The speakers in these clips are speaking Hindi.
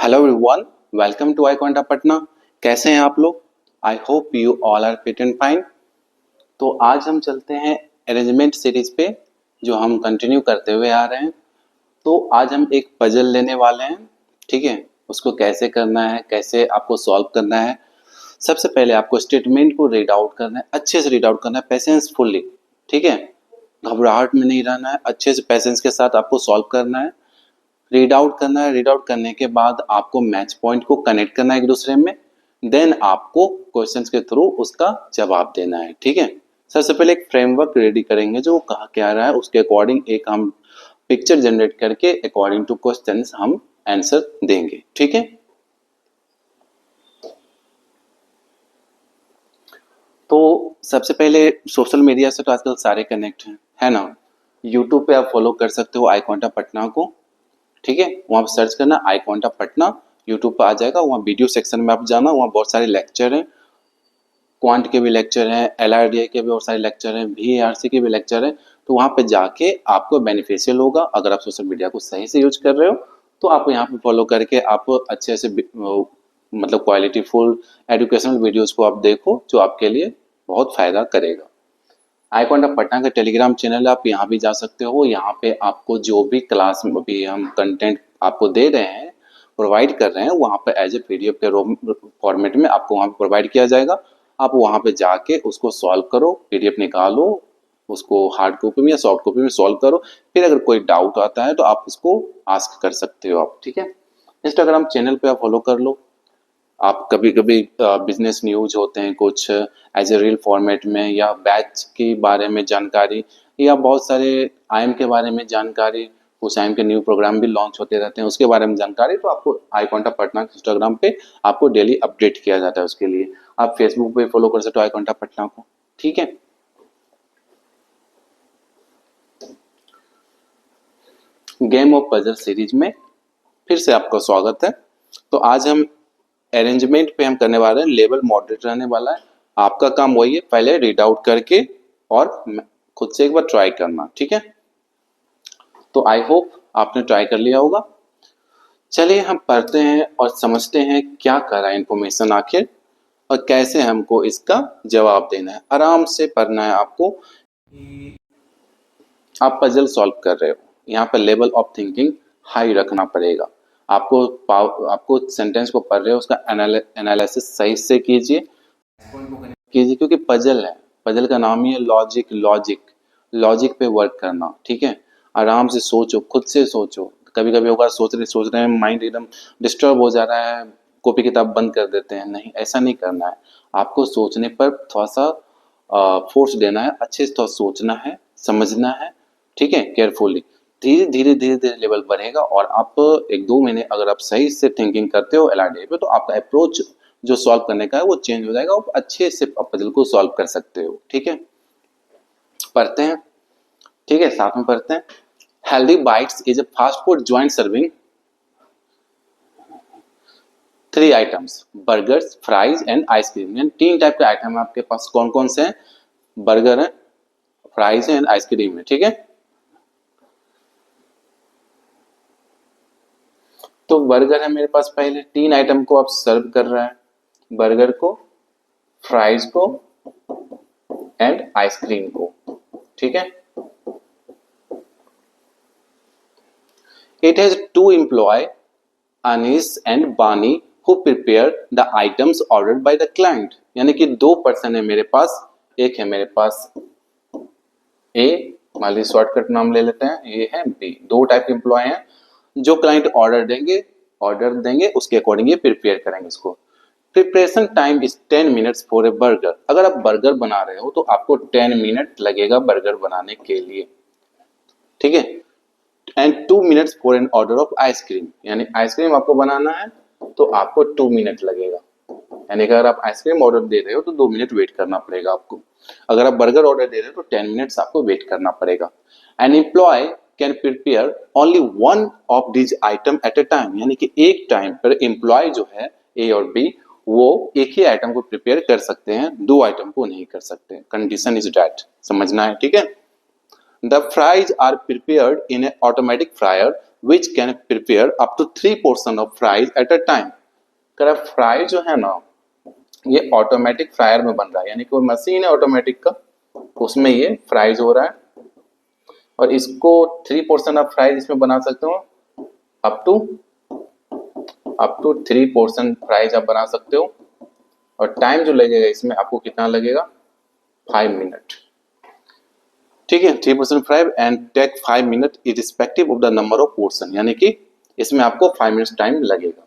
Hello everyone, welcome to iConta Patna. कैसे हैं आप लोग? I hope you all are fit and fine. तो आज हम चलते हैं अरेंजमेंट सीरीज पे, जो हम कंटिन्यू करते हुए आ रहे हैं। तो आज हम एक पजल लेने वाले हैं, ठीक है। उसको कैसे करना है, कैसे आपको सॉल्व करना है। सबसे पहले आपको स्टेटमेंट को रीड आउट करना है, अच्छे से रीड आउट करना है, पेशेंसफुली, ठीक है। घबराहट में नहीं रहना है, अच्छे से पेशेंस के साथ आपको सॉल्व करना है, रीड आउट करना है। रीड आउट करने के बाद आपको मैच पॉइंट को कनेक्ट करना है एक दूसरे में, देन आपको क्वेश्चंस के थ्रू उसका जवाब देना है, ठीक है। सबसे पहले एक फ्रेमवर्क रेडी करेंगे, जो कहा क्या रहा है उसके अकॉर्डिंग एक हम पिक्चर जनरेट करके अकॉर्डिंग टू क्वेश्चंस हम आंसर देंगे, ठीक है। तो सबसे पहले सोशल मीडिया से तो आजकल सारे कनेक्ट हैं, है ना। यूट्यूब पे आप फॉलो कर सकते हो iConta पटना को, ठीक है। वहाँ पे सर्च करना iConta पटना, यूट्यूब पर आ जाएगा। वहाँ वीडियो सेक्शन में आप जाना, वहाँ बहुत सारे लेक्चर हैं, क्वांट के भी लेक्चर हैं, LRDI के भी बहुत सारे लेक्चर हैं, VARC के भी लेक्चर हैं। तो वहाँ पे जाके आपको बेनिफिशियल होगा। अगर आप सोशल मीडिया को सही से यूज कर रहे हो तो आप यहाँ पे फॉलो करके आप अच्छे से मतलब क्वालिटी फुल एजुकेशनल वीडियोस को आप देखो, जो आपके लिए बहुत फायदा करेगा। iConta पटना का टेलीग्राम चैनल आप यहाँ भी जा सकते हो। यहाँ पे आपको जो भी क्लास में भी हम कंटेंट आपको दे रहे हैं, प्रोवाइड कर रहे हैं, वहाँ पे एज ए PDF के फॉर्मेट में आपको वहाँ पे प्रोवाइड किया जाएगा। आप वहाँ पे जाके उसको सॉल्व करो, PDF निकालो, उसको हार्ड कॉपी में या सॉफ्ट कॉपी में सॉल्व करो। फिर अगर कोई डाउट आता है तो आप उसको आस्क कर सकते हो आप, ठीक है। इंस्टाग्राम चैनल पे आप फॉलो कर लो। आप कभी कभी बिजनेस न्यूज होते हैं कुछ एज ए रील फॉर्मेट में, या बैच के बारे में जानकारी, या बहुत सारे IIM के बारे में जानकारी, उस IIM के न्यू प्रोग्राम भी लॉन्च होते रहते हैं उसके बारे में जानकारी, तो आपको iConta पटना के इंस्टाग्राम पे आपको डेली अपडेट किया जाता है। उसके लिए आप फेसबुक पे फॉलो कर सकते हो iConta पटना को, ठीक है। गेम ऑफ पजल सीरीज में फिर से आपका स्वागत है। तो आज हम अरेंजमेंट पे हम करने वाले हैं, लेवल मॉडरेट रहने वाला है। आपका काम वही है, पहले रीड आउट करके और खुद से एक बार ट्राई करना, ठीक है। तो आई होप आपने ट्राई कर लिया होगा। चलिए हम पढ़ते हैं और समझते हैं क्या कर रहा है इंफॉर्मेशन आखिर, और कैसे हमको इसका जवाब देना है। आराम से पढ़ना है आपको। आप पजल सॉल्व कर रहे हो, यहाँ पर लेवल ऑफ थिंकिंग हाई रखना पड़ेगा। आपको सेंटेंस को पढ़ रहे हो, उसका एनालिसिस सही से कीजिए, क्योंकि पजल है। पजल का नाम ही है लॉजिक। लॉजिक पे वर्क करना, ठीक है। आराम से सोचो, खुद से सोचो। कभी कभी होगा सोच रहे हैं, माइंड एकदम डिस्टर्ब हो जा रहा है, कॉपी किताब बंद कर देते हैं। नहीं, ऐसा नहीं करना है। आपको सोचने पर थोड़ा सा फोर्स देना है, अच्छे से थोड़ा सोचना है, समझना है, ठीक है, केयरफुली। धीरे धीरे लेवल बढ़ेगा, और आप 1-2 महीने अगर आप सही से थिंकिंग करते हो LRDI पे, तो आपका अप्रोच जो सॉल्व करने का है वो चेंज हो जाएगा, आप अच्छे से पजल को सॉल्व कर सकते हो, ठीक है। पढ़ते हैं, ठीक है, साथ में पढ़ते हैं। Healthy bytes is a fast food joint serving 3 items, burgers, fries and ice cream. 3 type के आइटम है आपके पास। कौन कौन से हैं? बर्गर है, फ्राइज है एंड आइसक्रीम है, ठीक है। तो बर्गर है मेरे पास, पहले 3 आइटम को आप सर्व कर रहा है, बर्गर को, फ्राइज को एंड आइसक्रीम को, ठीक है। It has 2 employ, Anees and Bani, who prepare the items ordered by the client. यानी कि 2 पर्सन है मेरे पास। एक है मेरे पास ए, मान लीजिए शॉर्टकट नाम ले लेते हैं, ये है बी। 2 टाइप के एम्प्लॉय हैं जो क्लाइंट ऑर्डर देंगे उसके अकॉर्डिंग ये प्रिपेयर करेंगे इसको। Preparation time is 10 minutes for a burger. अगर आप बर्गर बना रहे हो तो आपको 10 मिनट लगेगा बर्गर बनाने के लिए, ठीक है। And 2 minutes for an order of ice cream. यानी आइसक्रीम आपको बनाना है तो आपको 2 मिनट लगेगा। यानी अगर आप आइसक्रीम ऑर्डर दे रहे हो तो 2 मिनट वेट करना पड़ेगा आपको। अगर आप बर्गर ऑर्डर दे रहे हो तो 10 मिनट्स आपको वेट करना पड़ेगा। An employ can prepare only 1 of this item at a time. यानी कि एक टाइम पर एम्प्लॉय जो है ए और बी, वो एक ही आइटम को प्रिपेयर कर सकते हैं, 2 आइटम को नहीं कर सकते। कंडीशन इज दैट, समझना है, ठीक है। The fries are prepared in an automatic fryer which can prepare up to 3 portion of fries at a time. कह रहा फ्राई जो है ना ये ऑटोमेटिक फ्रायर में बन रहा है, यानी कोई मशीन है ऑटोमेटिक का, उसमें ये फ्राइज हो रहा है और इसको 3 पोर्शन ऑफ फ्राइज इसमें बना सकते हो, अप टू 3 पोर्शन फ्राइज आप बना सकते हो। और टाइम जो लगेगा इसमें आपको कितना लगेगा, 5 मिनट। ठीक है, 3 portion fries and take 5 minute irrespective of the number of portion, यानी कि इसमें आपको 5 मिनट टाइम लगेगा।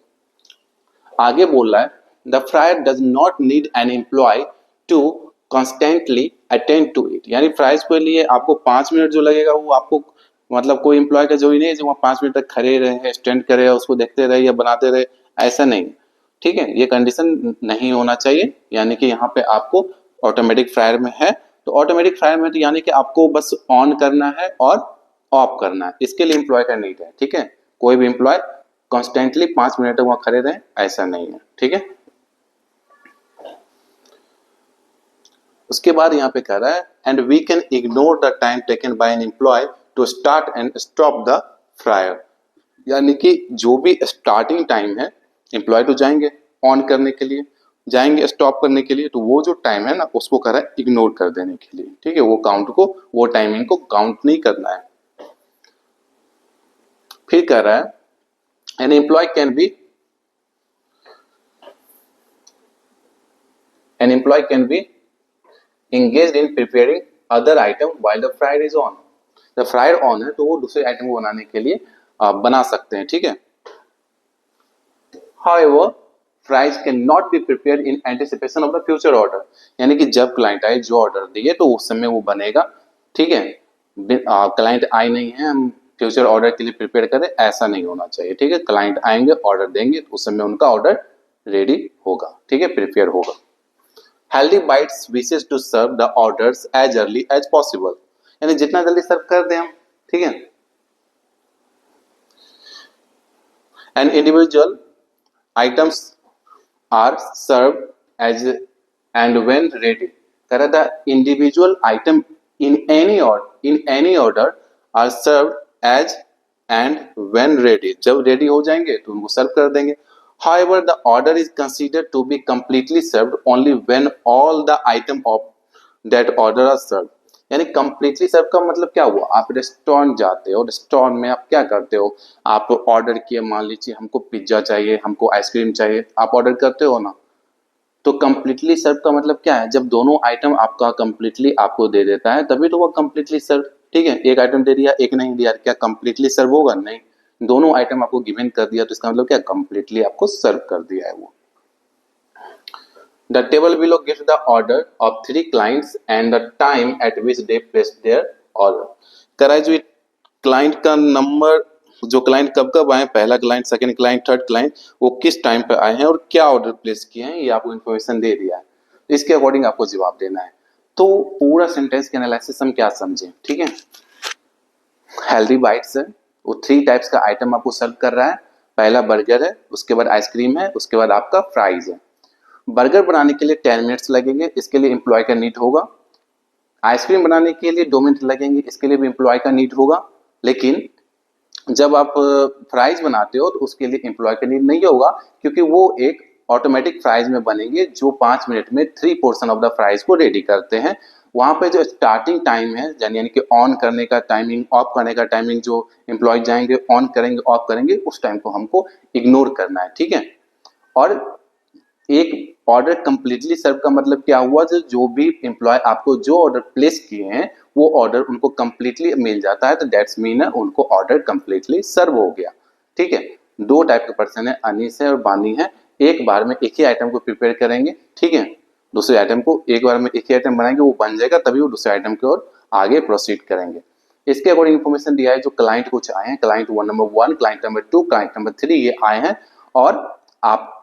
आगे बोल रहा है the fryer does not need an employ to constantly attend to it, यानी फ्राइज के लिए आपको 5 मिनट जो लगेगा वो आपको मतलब कोई एम्प्लॉय का जो ही नहीं है जो वहाँ 5 मिनट तक खड़े रहे, स्टैंड करे, उसको देखते रहे या बनाते रहे, ऐसा नहीं। ठीक है, ये कंडीशन नहीं होना चाहिए, यानी कि यहाँ पे आपको ऑटोमेटिक फ्रायर में है तो ऑटोमेटिक फ्रायर में तो यानी कि आपको बस ऑन करना है और ऑफ करना है, इसके लिए एम्प्लॉय का नीड है। ठीक है, कोई भी एम्प्लॉय कॉन्स्टेंटली 5 मिनट तक वहां खड़े रहे ऐसा नहीं है। ठीक है, उसके बाद यहाँ पे कह रहा है and we can ignore the time taken by an employ to start and stop the fryer, यानी कि जो भी स्टार्टिंग टाइम है एम्प्लॉय तो जाएंगे ऑन करने के लिए, जाएंगे स्टॉप करने के लिए, तो वो जो टाइम है ना उसको कह रहा है इग्नोर कर देने के लिए। ठीक है, वो काउंट को, वो टाइमिंग को काउंट नहीं करना है। फिर कह रहा है an employee can be engaged in preparing other item while the fryer is on, the fryer on है तो वो दूसरे आइटम को बनाने के लिए बना सकते हैं। ठीक है, however fries cannot be prepared in anticipation of the future order, यानी कि जब क्लाइंट आए जो ऑर्डर दिए तो उस समय वो बनेगा। ठीक है, क्लाइंट आए नहीं है हम फ्यूचर ऑर्डर के लिए प्रिपेयर करें, ऐसा नहीं होना चाहिए। ठीक है, क्लाइंट आएंगे ऑर्डर देंगे तो उस समय उनका ऑर्डर रेडी होगा। ठीक है, प्रिपेयर होगा। Healthy bites wishes to serve the orders as early as possible, यानी जितना जल्दी सर्व कर दें हम। ठीक है, and individual items are serve as and when ready, कह रहा था individual item in any order are serve as and when ready, जब रेडी हो जाएंगे तो उनको सर्व कर देंगे। However, the order is considered to be completely served only when all the item of that order are served, यानी completely serve का मतलब क्या हुआ, आप रेस्टोरेंट जाते हो, रेस्टोरेंट में आप क्या करते हो, आप ऑर्डर किए, मान लीजिए हमको पिज्जा चाहिए, हमको आइसक्रीम चाहिए, आप ऑर्डर करते हो ना, तो कंप्लीटली सर्व का मतलब क्या है, जब दोनों आइटम आपका कंप्लीटली आपको दे देता है तभी तो वो कंप्लीटली सर्व। ठीक है, एक आइटम दे दिया एक नहीं दिया, क्या कंप्लीटली सर्व होगा, नहीं। दोनों आइटम आपको गिवन कर दिया तो इसका मतलब क्या, कंप्लीटली आपको सर्व कर दिया है वो। The table below gives the order of 3 clients and the time at which they placed their order, करा जो क्लाइंट का नंबर, जो क्लाइंट कब कब आए, पहला client, second client, third client, वो किस टाइम पे आए हैं और क्या ऑर्डर प्लेस किए हैं, ये आपको इन्फॉर्मेशन दे दिया है, इसके अकॉर्डिंग आपको जवाब देना है। तो पूरा सेंटेंस के एनालिसिस हम क्या समझे। ठीक है, हेल्दी बाइट्स है, वो 3 टाइप्स का आइटम आपको सर्व कर रहा है, पहला बर्गर है, उसके बाद आइसक्रीम है, उसके बाद आपका फ्राइज है। बर्गर बनाने के लिए 10 मिनट्स लगेंगे, इसके लिए एम्प्लॉय का नीड होगा। आइसक्रीम बनाने के लिए 2 मिनट लगेंगे, इसके लिए भी एम्प्लॉय का नीड होगा। लेकिन जब आप फ्राइज बनाते हो तो उसके लिए एम्प्लॉय का नीड नहीं होगा, क्योंकि वो एक ऑटोमेटिक फ्राइज में बनेंगे जो 5 मिनट में 3 पोर्शन ऑफ द फ्राइज को रेडी करते हैं। वहां पे जो स्टार्टिंग टाइम है यानी कि ऑन करने का टाइमिंग, ऑफ करने का टाइमिंग, जो एम्प्लॉय जाएंगे ऑन करेंगे ऑफ करेंगे, उस टाइम को हमको इग्नोर करना है। ठीक है, और एक ऑर्डर कंप्लीटली सर्व का मतलब क्या हुआ, जो भी एम्प्लॉय आपको जो ऑर्डर प्लेस किए हैं वो ऑर्डर उनको कंप्लीटली मिल जाता है, तो दैट्स मीन उनको ऑर्डर कंप्लीटली सर्व हो गया। ठीक है, 2 टाइप के पर्सन है, अनीस है और बानी है, एक बार में एक ही आइटम को प्रिपेयर करेंगे। ठीक है, दूसरे आइटम को एक बार में एक ही आइटम बनाएंगे, वो बन जाएगा, तभी वो दूसरे आइटम की ओर आगे प्रोसीड करेंगे। इसके अकॉर्डिंग इन्फॉर्मेशन दिया है, जो क्लाइंट कुछ आए हैं, client number 1, client number 2, client number 3 ये आए हैं, और आप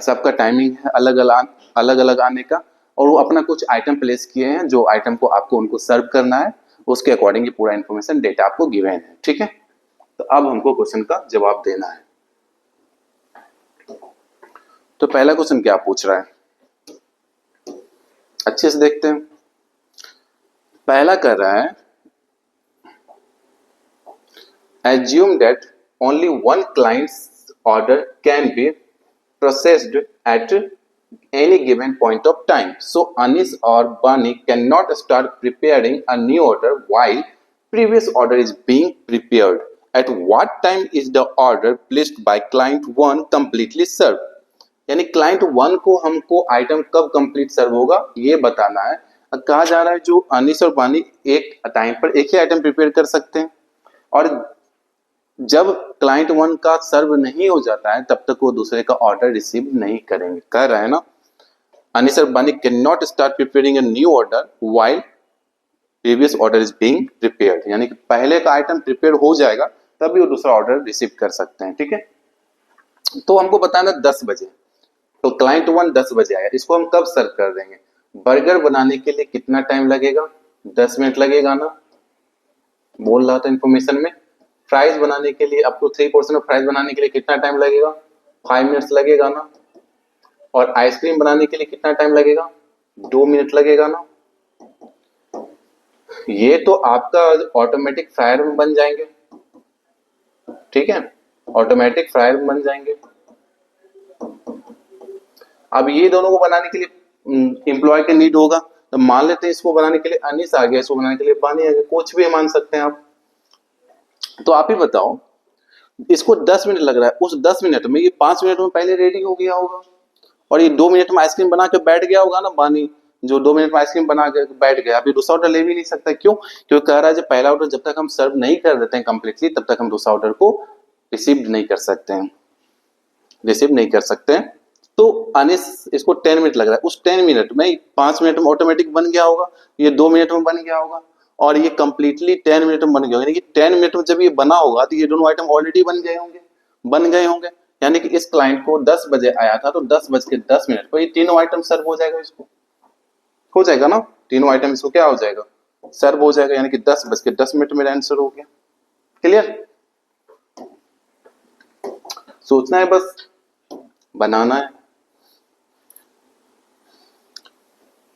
सबका टाइमिंग है अलग अलग आने का, और वो अपना कुछ आइटम प्लेस किए हैं, जो आइटम को आपको उनको सर्व करना है, उसके अकॉर्डिंग ये पूरा इन्फॉर्मेशन डेटा आपको गिवन है। ठीक है, तो अब हमको क्वेश्चन का जवाब देना है। तो पहला क्वेश्चन क्या पूछ रहा है, अच्छे से देखते हैं। पहला कर रहा है assume that only one client's order can be processed at any given point of time. So Anis or Bani cannot start preparing a new order while previous order is being prepared. At what time is the order placed by client 1 completely served? यानी क्लाइंट 1 को हमको आइटम कब कंप्लीट सर्व होगा ये बताना है। कहा जा रहा है जो अनिस और बानी एक टाइम पर एक ही आइटम प्रिपेयर कर सकते हैं और जब क्लाइंट 1 का सर्व नहीं हो जाता है तब तक वो दूसरे का ऑर्डर रिसीव नहीं करेंगे। कह रहा है ना अनिस और Bani can not start preparing a new order while previous order is being prepared, यानी कि पहले का आइटम प्रिपेयर हो जाएगा तभी वो दूसरा ऑर्डर रिसीव कर सकते हैं। ठीक है, तो हमको बताना 10 बजे, तो क्लाइंट 1 10 बजे आया, इसको हम कब सर्व कर देंगे? बर्गर बनाने के लिए कितना टाइम लगेगा? 10 मिनट लगेगा ना, बोल रहा था इंफॉर्मेशन में। फ्राइज बनाने के लिए up to 3 portion of fries बनाने के लिए कितना टाइम लगेगा? 5 मिनट्स लगेगा ना। और आइसक्रीम बनाने के लिए कितना टाइम लगेगा? 2 मिनट लगेगा ना। ये तो आपका ऑटोमेटिक फ्रायर में बन जाएंगे, ठीक है, ऑटोमेटिक फ्रायर में बन जाएंगे। अब ये दोनों को बनाने के लिए एम्प्लॉय का नीड होगा, तो मान लेते हैं इसको बनाने के लिए अनिस आ गया, इसको बनाने के लिए बानी आ गया, कुछ भी मान सकते हैं आप। तो आप ही बताओ, इसको 10 मिनट लग रहा है, उस 10 मिनट में ये 5 मिनट में पहले रेडी हो गया होगा और ये 2 मिनट में आइसक्रीम बना के बैठ गया होगा ना। बानी जो 2 मिनट में आइसक्रीम बना के बैठ गया, अभी दूसरा ऑर्डर ले भी नहीं सकता। क्यों? क्योंकि कह रहा है पहला ऑर्डर जब तक हम सर्व नहीं कर देते हैं कंप्लीटली तब तक हम दूसरा ऑर्डर को रिसीव नहीं कर सकते हैं, रिसीव नहीं कर सकते हैं। तो अनिस इसको 10 मिनट लग रहा है, उस 10 मिनट में 5 मिनट में ऑटोमेटिक बन गया होगा, ये 2 मिनट में बन गया होगा और ये कंप्लीटली 10 मिनट में बन गया होगा। यानी कि 10 मिनट में जब ये बना होगा तो ये दोनों आइटम ऑलरेडी बन गए होंगे। यानी कि इस क्लाइंट को 10 बजे आया था तो 10:10 पर ये तीनों आइटम सर्व हो जाएगा, इसको हो जाएगा ना, तीनों आइटम इसको क्या हो जाएगा? सर्व हो जाएगा। यानी कि 10:10 मेरा आंसर हो गया। क्लियर? सोचना है बस, बनाना है।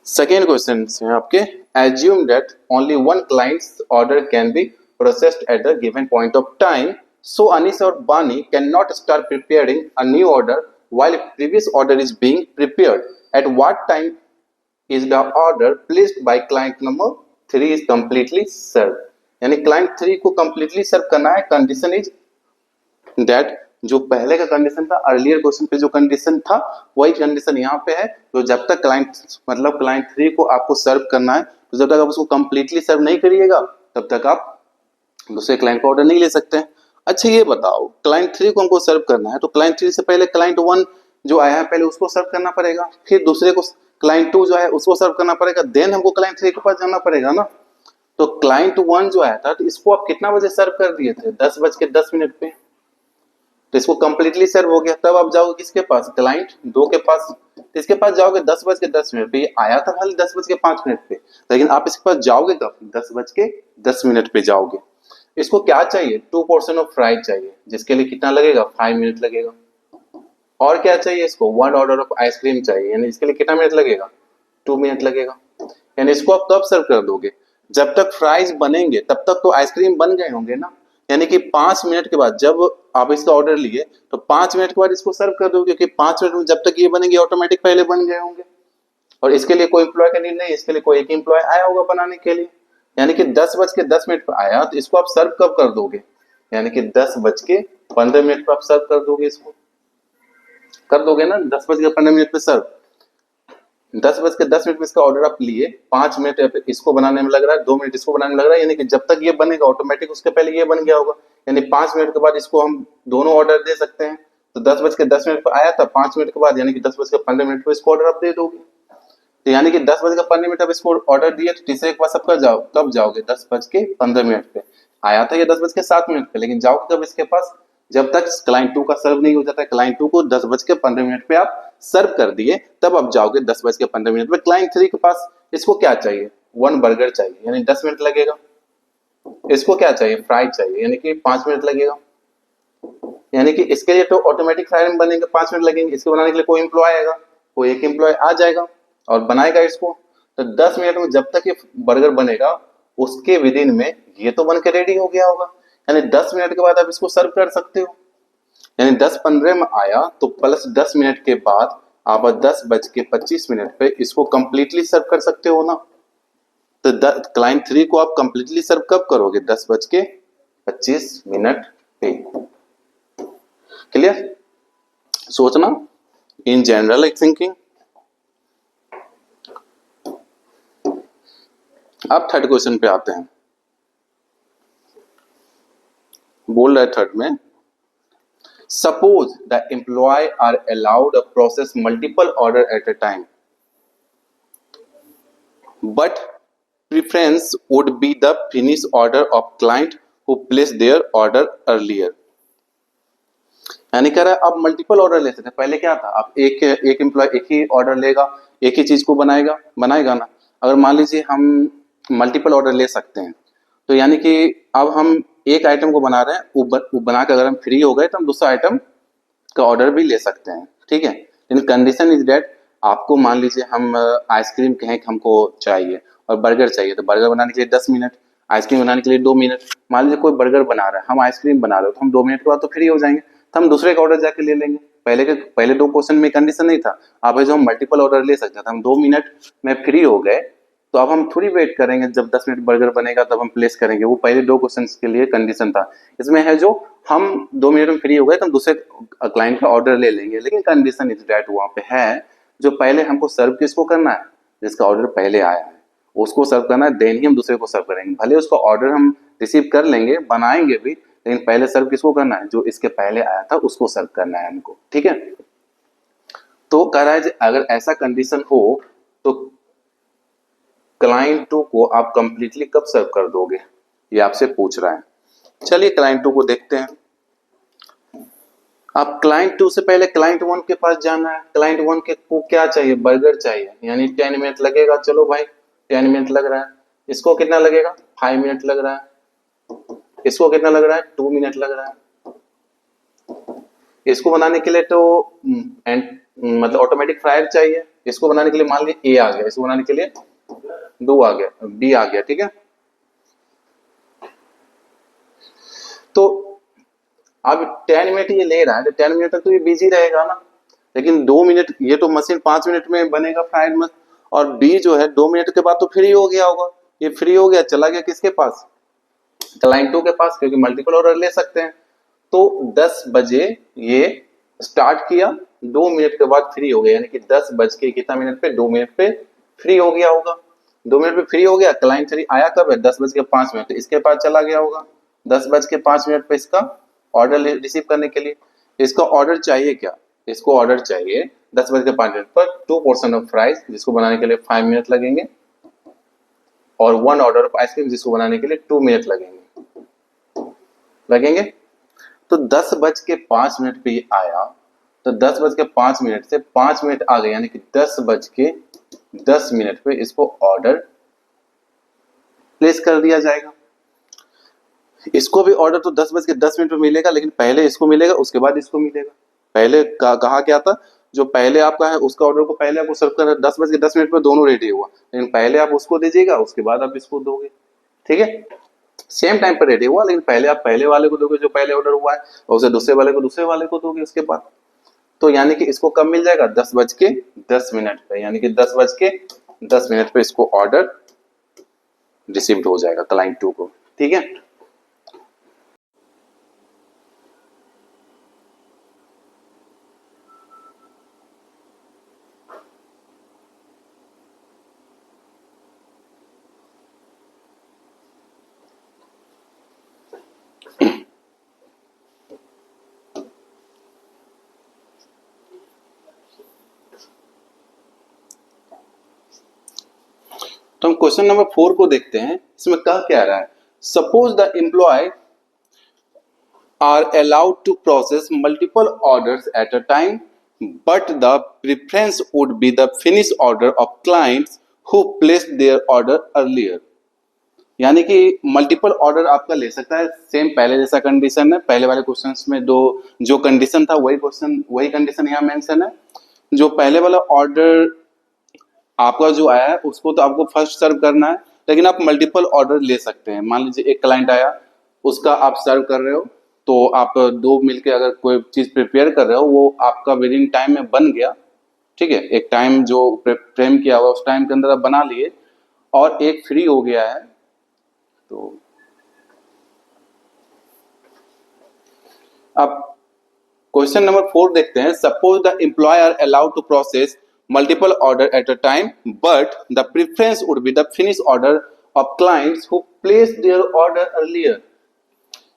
सेकेंड क्वेश्चन है आपके, assume that only one clients order can be processed at the given point of time, so Anis और Bani can not start preparing a new order while previous order is being prepared. At what time is the order placed by client number 3 is completely serve. यानी क्लाइंट 3 को कंप्लीटली सर्व करना है। कंडीशन इज दैट, जो पहले का कंडीशन था, अर्लियर क्वेश्चन पे जो कंडीशन था वही कंडीशन यहाँ पे है। तो जब तक क्लाइंट मतलब क्लाइंट 3 को आपको सर्व करना है, तो जब तक आप उसको कंप्लीटली सर्व नहीं करिएगा तब तक आप दूसरे क्लाइंट का ऑर्डर नहीं ले सकते हैं। अच्छा ये बताओ, क्लाइंट 3 को हमको सर्व करना है तो क्लाइंट 3 से पहले क्लाइंट 1 जो आया है पहले उसको सर्व करना पड़ेगा, फिर दूसरे को क्लाइंट 2 जो है उसको सर्व करना पड़ेगा, देन हमको क्लाइंट 3 के पास जाना पड़ेगा ना। तो क्लाइंट 1 जो आया था तो इसको आप कितना बजे सर्व कर दिए थे? 10:10 पे, तो इसको कंप्लीटली सर्व हो गया। तब आप जाओगे किसके पास? क्लाइंट 2 के पास। तो इसके पास जाओगे 10:10 पे, ये आया था खाली 10:05 पे, लेकिन आप इसके पास जाओगे कब? 10:10 पे जाओगे। इसको क्या चाहिए? 2 पोर्शन ऑफ फ्राई चाहिए, जिसके लिए कितना लगेगा? 5 मिनट लगेगा। और क्या चाहिए इसको? 1 ऑर्डर ऑफ आइसक्रीम चाहिए, यानी इसके लिए कितना मिनट लगेगा? 2 मिनट लगेगा। यानी इसको आप कब सर्व कर दोगे? जब तक फ्राइज बनेंगे तब तक तो आइसक्रीम बन गए होंगे ना। यानी कि 5 मिनट के बाद जब आप इसका ऑर्डर लिए तो 5 मिनट के बाद इसको सर्व कर दोगे, क्योंकि 5 मिनट में जब तक ये बनेंगे ऑटोमेटिक पहले बन गए होंगे। और इसके लिए कोई एम्प्लॉय का नीड नहीं, इसके लिए कोई एक एम्प्लॉय आया होगा बनाने के लिए। यानी कि 10:10 पर आया तो इसको आप सर्व कब कर दोगे? यानी कि 10:15 पर आप सर्व कर दोगे, इसको कर दोगे ना 10:15 पे सर्व। 10:10 में इसका ऑर्डर आप लिए, 5 मिनट इसको बनाने में लग रहा है, 2 मिनट इसको बनाने में लग रहा है, यानी कि जब तक ये बनेगा ऑटोमेटिक उसके पहले ये बन गया होगा। यानी 5 मिनट के बाद इसको हम दोनों ऑर्डर दे सकते हैं। तो 10:10 पर आया था, 5 मिनट के बाद यानी कि 10:15 पे इसको ऑर्डर आप दे दोगे। तो यानी कि 10:15 अब इसको ऑर्डर दिए तो तीसरे के पास अब कब जाओगे? 10:15 पे। आया था ये 10:07 पे, लेकिन जाओगे कब इसके पास? जब तक क्लाइंट 2 का सर्व नहीं हो जाता है। क्लाइंट 2 को 10:15 पे आप सर्व कर दिए, तब आप जाओगे 10:15 पे क्लाइंट 3 के पास। इसको क्या चाहिए? 1 बर्गर चाहिए, यानी 10 मिनट लगेगा। इसको क्या चाहिए? फ्राई चाहिए, यानी कि 5 मिनट लगेगा। यानी कि इसके लिए तो ऑटोमेटिक फ्राई में बनेंगे, 5 मिनट लगेंगे। इसको बनाने के लिए कोई एम्प्लॉय आएगा, कोई एक एम्प्लॉय आ जाएगा और बनाएगा इसको। तो 10 मिनट में जब तक ये बर्गर बनेगा उसके विदिन में ये तो बन के रेडी हो गया होगा। यानी 10 मिनट के बाद आप इसको सर्व कर सकते हो। यानी 10:15 में आया तो प्लस 10 मिनट के बाद आप 10:25 पे इसको कंप्लीटली सर्व कर सकते हो ना। तो क्लाइंट 3 को आप कंप्लीटली सर्व कब करोगे? 10:25 पे। क्लियर? सोचना इन जनरल थिंकिंग। अब थर्ड क्वेश्चन पे आते हैं। बोल रहा है थर्ड में, suppose the employ are allowed a process multiple order at a time but preference would be the finish order of client who place their order earlier. यानी कह रहा है आप मल्टीपल ऑर्डर ले सकते हैं। पहले क्या था, आप एक एम्प्लॉय एक ही ऑर्डर लेगा, एक ही चीज को बनाएगा ना। अगर मान लीजिए हम मल्टीपल ऑर्डर ले सकते हैं तो यानी कि अब हम एक आइटम को बना रहे हैं, वो बना के अगर हम फ्री हो गए तो हम दूसरा आइटम का ऑर्डर भी ले सकते हैं। ठीक है, लेकिन कंडीशन इज डेट आपको मान लीजिए हम आइसक्रीम कहें कि हमको चाहिए और बर्गर चाहिए, तो बर्गर बनाने के लिए 10 मिनट, आइसक्रीम बनाने के लिए 2 मिनट। मान लीजिए कोई बर्गर बना रहा है, हम आइसक्रीम बना रहे हो, तो हम 2 मिनट के बाद तो फ्री हो जाएंगे, तो हम दूसरे का ऑर्डर जाके ले लेंगे। पहले 2 क्वेश्चन में कंडीशन नहीं था, आप जो हम मल्टीपल ऑर्डर ले सकते थे, हम 2 मिनट में फ्री हो गए तो अब हम थोड़ी वेट करेंगे जब 10 मिनट बर्गर बनेगा तब हम प्लेस करेंगे। वो पहले 2 क्वेश्चंस के लिए कंडीशन था। इसमें है जो हम 2 मिनट में फ्री हो गए तो हम दूसरे क्लाइंट का ऑर्डर ले लेंगे, लेकिन कंडीशन इज दैट वहां पे है जो पहले हमको सर्व किसको करना है, जिसका ऑर्डर पहले आया है उसको सर्व करना है, देन ही हम दूसरे को सर्व करेंगे। भले उसका ऑर्डर हम रिसीव कर लेंगे, बनाएंगे भी, लेकिन पहले सर्व किसको करना है, जो इसके पहले आया था उसको सर्व करना है हमको। ठीक है, तो कह रहा है अगर ऐसा कंडीशन हो तो क्लाइंट 2 को आप कंप्लीटली कब सर्व कर दोगे, ये आपसे पूछ रहा है। चलिए क्लाइंट 2 को देखते हैं। आप क्लाइंट 2 से पहले क्लाइंट 1 के पास जाना है। क्लाइंट 1 के को क्या चाहिए, बर्गर चाहिए, यानी 10 मिनट लगेगा। चलो भाई 10 मिनट लग रहा है, इसको कितना लगेगा, 5 मिनट लग रहा है, इसको कितना लग रहा है, 2 मिनट लग रहा है। इसको बनाने के लिए तो मतलब ऑटोमेटिक फ्रायर चाहिए, इसको बनाने के लिए मान लीजिए ए आ गया, इसको बनाने के लिए 2 आ गया, बी आ गया। ठीक है, तो अब 10 मिनट ये ले रहा है तो 10 मिनट तक तो ये बिजी रहेगा ना, लेकिन 2 मिनट, ये तो मशीन 5 मिनट में बनेगा फ्राइड में, और बी जो है 2 मिनट के बाद तो फ्री हो गया होगा। ये फ्री हो गया, चला गया किसके पास, क्लाइंट 2 के पास, क्योंकि मल्टीपल ऑर्डर ले सकते हैं। तो 10 बजे ये स्टार्ट किया, 2 मिनट के बाद फ्री हो गया, यानी कि 10 बज के कितना मिनट पे, 2 मिनट पे फ्री हो गया होगा। 2 मिनट पे फ्री हो गया, क्लाइंट 3 आया कब है, 10:05 इसके पास चला गया होगा। 10:05 पे इसका ऑर्डर रिसीव करने के लिए, इसका ऑर्डर चाहिए क्या, इसको ऑर्डर चाहिए 10:05 पर 2 पोर्शन ऑफ फ्राइज, जिसको बनाने के लिए 5 मिनट लगेंगे, और 1 ऑर्डर ऑफ आइसक्रीम, जिसको बनाने के लिए 2 मिनट लगेंगे। तो 10:05 पे ये आया, तो 10:05 से 5 मिनट आ गए, यानी कि 10:10 पे इसको ऑर्डर प्लेस कर दिया जाएगा। इसको भी ऑर्डर तो 10:10 पे मिलेगा, लेकिन पहले इसको मिलेगा उसके बाद इसको मिलेगा। पहले कहा क्या था, जो पहले आपका है उसका ऑर्डर को पहले आपको सर्व करना, 10:10 पे दोनों रेडी हुआ, लेकिन पहले आप उसको दीजिएगा उसके बाद आप इसको दोगे। ठीक है, सेम टाइम पर रेडी हुआ, लेकिन पहले आप पहले वाले को दोगे जो पहले ऑर्डर हुआ है, और उसे दूसरे वाले को दोगे उसके बाद। तो यानी कि इसको कब मिल जाएगा, 10:10 पे, यानी कि 10:10 पे इसको ऑर्डर रिसीव्ड हो जाएगा क्लाइंट 2 को। ठीक है, तो हम क्वेश्चन नंबर 4 को देखते हैं। इसमें कहा क्या रहा है, suppose the employ are allowed to process multiple orders at a time but the preference would be the finish order of clients who placed their order earlier. यानी कि मल्टीपल ऑर्डर आपका ले सकता है, सेम पहले जैसा कंडीशन है, पहले वाले क्वेश्चंस में दो जो कंडीशन था वही कंडीशन यहाँ मेंशन है। जो पहले वाला ऑर्डर आपका जो आया है उसको तो आपको फर्स्ट सर्व करना है, लेकिन आप मल्टीपल ऑर्डर ले सकते हैं। मान लीजिए एक क्लाइंट आया, उसका आप सर्व कर रहे हो, तो आप दो मिलके अगर कोई चीज प्रिपेयर कर रहे हो, वो आपका विद इन टाइम में बन गया, ठीक है, एक टाइम जो फ्रेम किया हुआ उस टाइम के अंदर आप बना लिए और एक फ्री हो गया है। तो अब क्वेश्चन नंबर 4 देखते हैं। Suppose the employer allowed to process multiple order at a time, but the preference would be the finish order of clients who place their order earlier.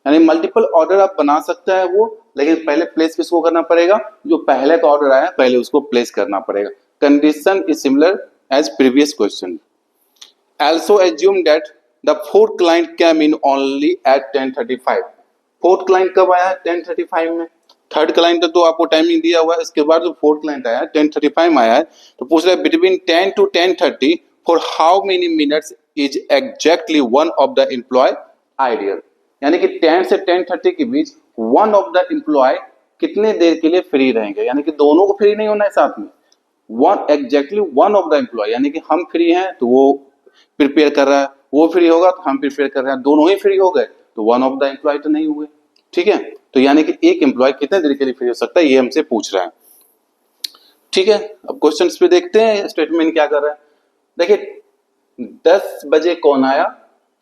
यानी मल्टीपल ऑर्डर आप बना सकता है वो, लेकिन पहले प्लेस किसको करना पड़ेगा, जो पहले का ऑर्डर आया पहले उसको प्लेस करना पड़ेगा। Condition is similar as previous question. Also assume that the fourth client came in only at 10:35. Fourth client कब आया? 10:35 में। थर्ड क्लाइंट तो आपको टाइमिंग दिया हुआ है, इसके बाद जो फोर्थ क्लाइंट आया 10:35 में आया है, तो पूछ रहा है between 10 to 10:30 for how many minutes is exactly one of the employ ideal. यानी कि 10 से 10:30 के बीच वन ऑफ द एम्प्लॉय कितने देर के लिए फ्री रहेंगे, यानी कि दोनों को फ्री नहीं होना है साथ में, one exactly one of the employ, यानी कि हम फ्री हैं तो वो प्रिपेयर कर रहा है, वो फ्री होगा तो हम प्रिपेयर कर रहे हैं, दोनों ही फ्री हो गए तो वन ऑफ द एम्प्लॉय तो नहीं हुए, ठीक है। तो यानी कि एक एम्प्लॉय कितने देर के लिए फ्री हो सकता है, ये हमसे पूछ रहा है, ठीक है। अब क्वेश्चंस पे देखते हैं स्टेटमेंट क्या कर रहा है। देखिए 10 बजे कौन आया,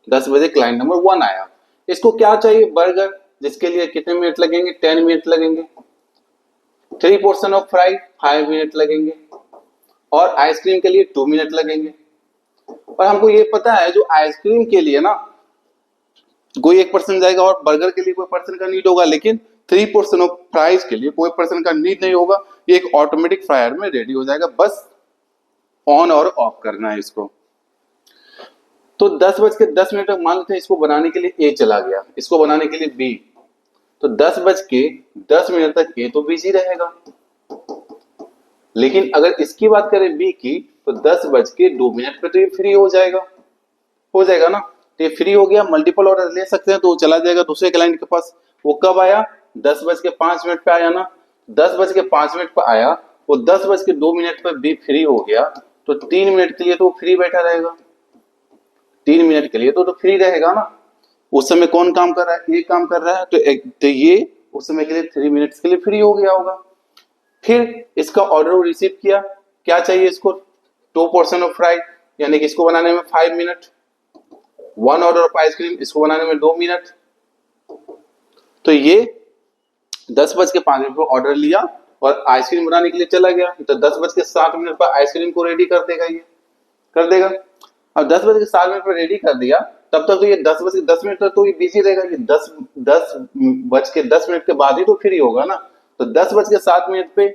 10 बजे क्लाइंट नंबर 1 आया, इसको क्या चाहिए, बर्गर, जिसके लिए कितने मिनट लगेंगे, 10 मिनट लगेंगे। 3 पोर्शन ऑफ फ्राई 5 मिनट लगेंगे, और आइसक्रीम के लिए 2 मिनट लगेंगे। और हमको ये पता है जो आइसक्रीम के लिए ना कोई एक पर्सन जाएगा और बर्गर के लिए कोई पर्सन का नीड होगा, लेकिन 3 पोर्शन ऑफ फ्राइज के लिए कोई पर्सन का नीड नहीं होगा, ये एक ऑटोमेटिक फ्रायर में रेडी हो जाएगा, बस ऑन और ऑफ करना है इसको। तो 10:10 तक मान लेते हैं इसको बनाने के लिए ए चला गया, इसको बनाने के लिए बी, तो 10:10 तक ए तो बिजी रहेगा। लेकिन अगर इसकी बात करें बी की, तो 10:02 पे तो ये फ्री हो जाएगा ना, तो ये फ्री हो गया, मल्टीपल ऑर्डर ले सकते हैं, तो वो चला जाएगा दूसरे क्लाइंट के पास। वो कब आया, 10:05 पे आया ना, 10:05 पे आया, वो 10:02 पे भी फ्री हो गया, तो 3 मिनट के लिए तो फ्री बैठा रहेगा, 3 मिनट के लिए तो फ्री रहेगा ना। उस समय कौन काम कर रहा है, ये काम कर रहा है, तो ये उस समय के लिए 3 मिनट्स के लिए फ्री हो गया होगा। फिर इसका ऑर्डर रिसीव किया, क्या चाहिए इसको, 2 पोर्शन ऑफ फ्राई, यानी कि इसको बनाने में 5 मिनट, 1 ऑर्डर ऑफ आइसक्रीम, इसको बनाने में 2 मिनट। तो ये 10:05 पर ऑर्डर लिया और आइसक्रीम बनाने के लिए चला गया, तो 10:07 पर आइसक्रीम को रेडी कर देगा, ये कर देगा। अब 10:07 पर रेडी कर दिया, तब तक तो ये 10:10 तक तो ये बिजी रहेगा, ये 10:10 के बाद ही तो फ्री होगा ना। तो 10:07 पे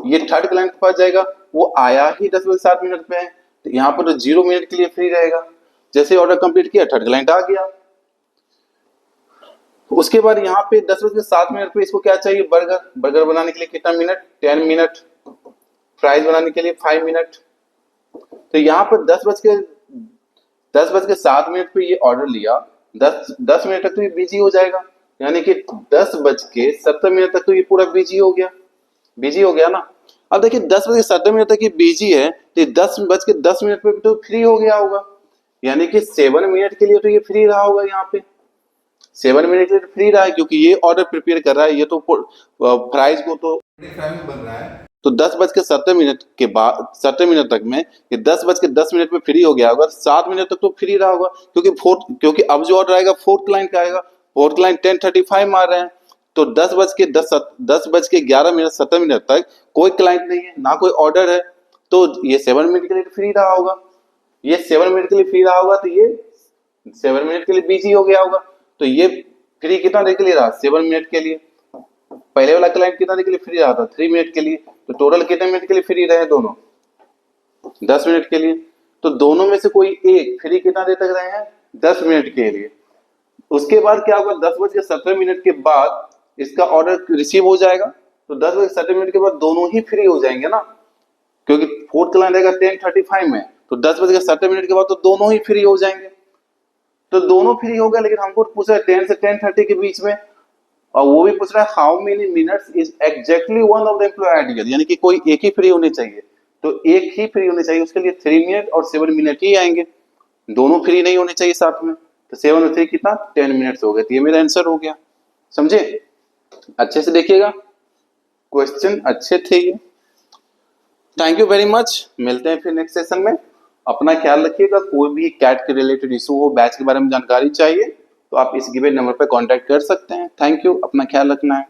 ये थर्ड क्लाइंट के पास जाएगा, वो आया ही 10:07 पे है, तो यहाँ पर तो 0 मिनट के लिए फ्री रहेगा। जैसे ऑर्डर कंप्लीट किया, थर्ड क्लाइंट आ गया। उसके बाद यहाँ पे 10:07 पे इसको क्या चाहिए, बर्गर बनाने के लिए कितना मिनट, 10 मिनट, फ्राइज बनाने के लिए 5 मिनट। तो यहाँ पर 10:07 पे ये ऑर्डर लिया, 10 मिनट तक तो ये बिजी हो जाएगा, यानी कि 10:17 तक तो ये पूरा बिजी हो गया ना। अब देखिए 10:17 तक ये बिजी है, तो 10:10 पे तो फ्री हो गया होगा, यानी कि 7 मिनट के लिए तो ये फ्री रहा होगा, यहाँ पे 7 मिनट के लिए फ्री रहा है, क्योंकि ये ऑर्डर प्रिपेयर कर रहा है, ये तो फ्राइज को तो बन रहा है। तो 10:17 के बाद 17 मिनट तक में ये 10:10 पे फ्री हो गया होगा, 7 मिनट तक तो फ्री रहा होगा, क्योंकि अब जो ऑर्डर आएगा फोर्थ क्लाइंट का आएगा, फोर्थ क्लाइंट 10:35 मार रहे हैं, तो 10:11 तक कोई क्लाइंट नहीं है, ना कोई ऑर्डर है, तो ये 7 मिनट के लिए फ्री रहा होगा, ये 7 मिनट के लिए फ्री रहा होगा, तो ये 7 मिनट के लिए बिजी हो गया होगा। तो ये फ्री कितना देर के लिए रहा, 7 मिनट के लिए। पहले वाला क्लाइंट कितना देर के लिए फ्री रहा था, 3 मिनट के लिए। तो टोटल कितने मिनट के लिए फ्री रहे दोनों, 10 मिनट के लिए। तो दोनों में से कोई एक फ्री कितना देर तक रहे हैं, 10 मिनट के लिए। उसके बाद क्या होगा, 10:17 के बाद इसका ऑर्डर रिसीव हो जाएगा, तो 10:17 के बाद दोनों ही फ्री हो जाएंगे ना, क्योंकि फोर्थ क्लाइंट आएगा 10:35 में, तो 10:17 के बाद तो दोनों ही फ्री हो जाएंगे। तो दोनों फ्री हो गए, लेकिन हमको पूछ रहा है 10 से 10:30 के बीच में, और वो भी पूछ रहा है how many minutes is exactly one of the employ ideal, यानी कि कोई एक ही फ्री होने चाहिए, तो एक ही फ्री होने चाहिए, उसके लिए 3 मिनट और 7 मिनट ही आएंगे, दोनों फ्री नहीं होने चाहिए साथ में, तो 7 और 3 कितना 10 मिनट्स हो गए, तो ये मेरा आंसर हो गया। समझे? अच्छे से देखिएगा, क्वेश्चन अच्छे थे ये। थैंक यू वेरी मच, मिलते हैं फिर नेक्स्ट सेशन में। अपना ख्याल रखिएगा, कोई भी कैट के रिलेटेड इशू हो, बैच के बारे में जानकारी चाहिए तो आप इस गिवन नंबर पर कांटेक्ट कर सकते हैं। थैंक यू, अपना ख्याल रखना है।